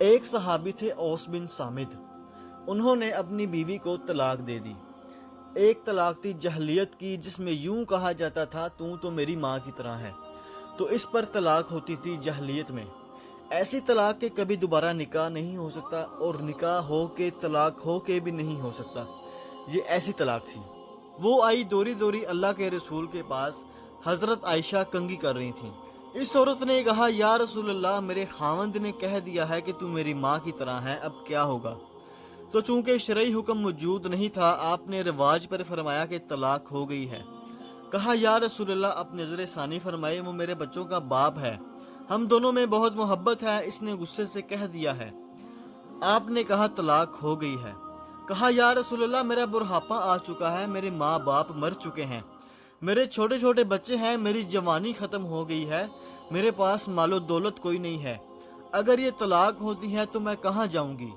ایک صحابی تھے اوس بن سامد، انہوں نے اپنی بیوی کو طلاق دے دی۔ ایک طلاق تھی جہلیت کی جس میں یوں کہا جاتا تھا تو میری ماں کی طرح ہے، تو اس پر طلاق ہوتی تھی جہلیت میں۔ ایسی طلاق کے کبھی دوبارہ نکاح نہیں ہو سکتا، اور نکاح ہو کے طلاق ہو کے بھی نہیں ہو سکتا، یہ ایسی طلاق تھی۔ وہ آئی دوری دوری اللہ کے رسول کے پاس، حضرت عائشہ کنگھی کر رہی تھیں۔ اس عورت نے کہا یا رسول اللہ، میرے خاوند نے کہہ دیا ہے کہ تو میری ماں کی طرح ہے، اب کیا ہوگا؟ تو چونکہ شرعی حکم موجود نہیں تھا، آپ نے رواج پر فرمایا کہ طلاق ہو گئی ہے۔ کہا یا رسول اللہ، اب نظر ثانی فرمائے، وہ میرے بچوں کا باپ ہے، ہم دونوں میں بہت محبت ہے، اس نے غصے سے کہہ دیا ہے۔ آپ نے کہا طلاق ہو گئی ہے۔ کہا یا رسول اللہ، میرا بڑھاپا آ چکا ہے، میرے ماں باپ مر چکے ہیں، میرے چھوٹے چھوٹے بچے ہیں، میری جوانی ختم ہو گئی ہے، میرے پاس مال و دولت کوئی نہیں ہے، اگر یہ طلاق ہوتی ہے تو میں کہاں جاؤں گی،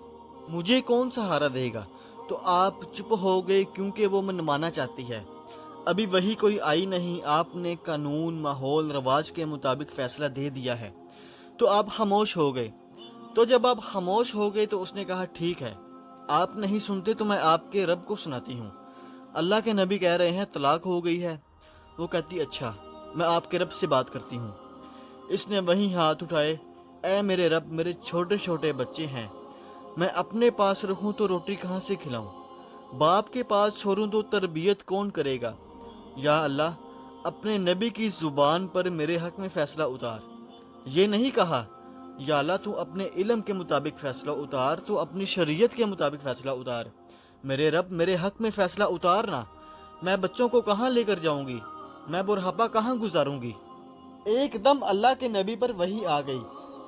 مجھے کون سہارا دے گا؟ تو آپ چپ ہو گئے کیونکہ وہ منوانا چاہتی ہے، ابھی وہی کوئی آئی نہیں، آپ نے قانون ماحول رواج کے مطابق فیصلہ دے دیا ہے، تو آپ خاموش ہو گئے۔ تو جب آپ خاموش ہو گئے تو اس نے کہا ٹھیک ہے، آپ نہیں سنتے تو میں آپ کے رب کو سناتی ہوں، اللہ کے نبی کہہ رہے ہیں طلاق ہو گئی ہے۔ وہ کہتی اچھا، میں آپ کے رب سے بات کرتی ہوں۔ اس نے وہیں ہاتھ اٹھائے، اے میرے رب، میرے چھوٹے چھوٹے بچے ہیں، میں اپنے پاس رکھوں تو روٹی کہاں سے کھلاؤں، باپ کے پاس چھوڑوں تو تربیت کون کرے گا؟ یا اللہ، اپنے نبی کی زبان پر میرے حق میں فیصلہ اتار۔ یہ نہیں کہا یا اللہ تو اپنے علم کے مطابق فیصلہ اتار، تو اپنی شریعت کے مطابق فیصلہ اتار، میرے رب میرے حق میں فیصلہ اتارنا، میں بچوں کو کہاں لے کر جاؤں گی، میں بڑھاپا کہاں گزاروں گی؟ ایک دم اللہ کے نبی پر وحی آ گئی،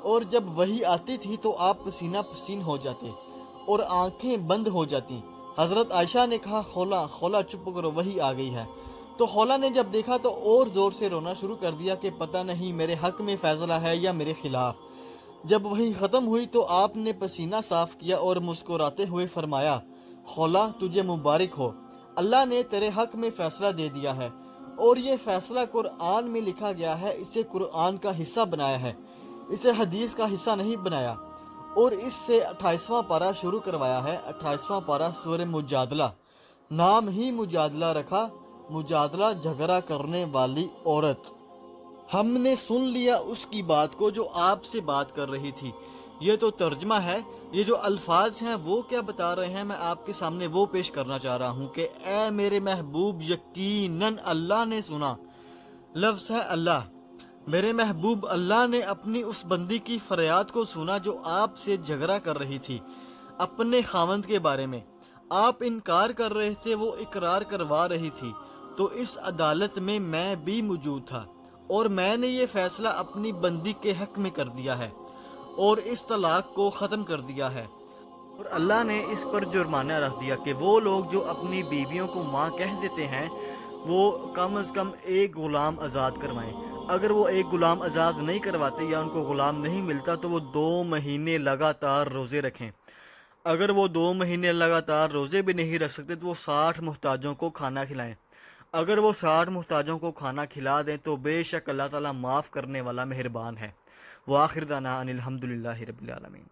اور جب وحی آتی تھی تو آپ پسینہ پسین ہو جاتے اور آنکھیں بند ہو جاتی۔ حضرت عائشہ نے کہا خولا خولا چپ کرو، وحی آ گئی ہے۔ تو خولا نے جب دیکھا تو اور زور سے رونا شروع کر دیا کہ پتہ نہیں میرے حق میں فیصلہ ہے یا میرے خلاف۔ جب وحی ختم ہوئی تو آپ نے پسینہ صاف کیا اور مسکراتے ہوئے فرمایا خولا، تجھے مبارک ہو، اللہ نے تیرے حق میں فیصلہ دے دیا ہے، اور یہ فیصلہ قرآن میں لکھا گیا ہے، اسے قرآن کا حصہ بنایا ہے، اسے حدیث کا حصہ نہیں بنایا، اور اس سے 28واں پارہ شروع کروایا ہے۔ 28واں پارہ سورہ مجادلہ، نام ہی مجادلہ رکھا، مجادلہ جھگڑا کرنے والی عورت۔ ہم نے سن لیا اس کی بات کو جو آپ سے بات کر رہی تھی، یہ تو ترجمہ ہے، یہ جو الفاظ ہیں وہ کیا بتا رہے ہیں، میں آپ کے سامنے وہ پیش کرنا چاہ رہا ہوں کہ اے میرے محبوب، یقیناً اللہ نے سنا، لفظ ہے اللہ، میرے محبوب اللہ نے اپنی اس بندی کی فریاد کو سنا جو آپ سے جھگڑا کر رہی تھی اپنے خاوند کے بارے میں، آپ انکار کر رہے تھے، وہ اقرار کروا رہی تھی، تو اس عدالت میں میں بھی موجود تھا، اور میں نے یہ فیصلہ اپنی بندی کے حق میں کر دیا ہے، اور اس طلاق کو ختم کر دیا ہے، اور اللہ نے اس پر جرمانہ رکھ دیا کہ وہ لوگ جو اپنی بیویوں کو ماں کہہ دیتے ہیں وہ کم از کم ایک غلام آزاد کروائیں۔ اگر وہ ایک غلام آزاد نہیں کرواتے یا ان کو غلام نہیں ملتا تو وہ 2 مہینے لگاتار روزے رکھیں۔ اگر وہ 2 مہینے لگاتار روزے بھی نہیں رکھ سکتے تو وہ 60 محتاجوں کو کھانا کھلائیں۔ اگر وہ 60 محتاجوں کو کھانا کھلا دیں تو بے شک اللہ تعالیٰ معاف کرنے والا مہربان ہے۔ وآخر دعوانا ان الحمدللہ رب العالمین۔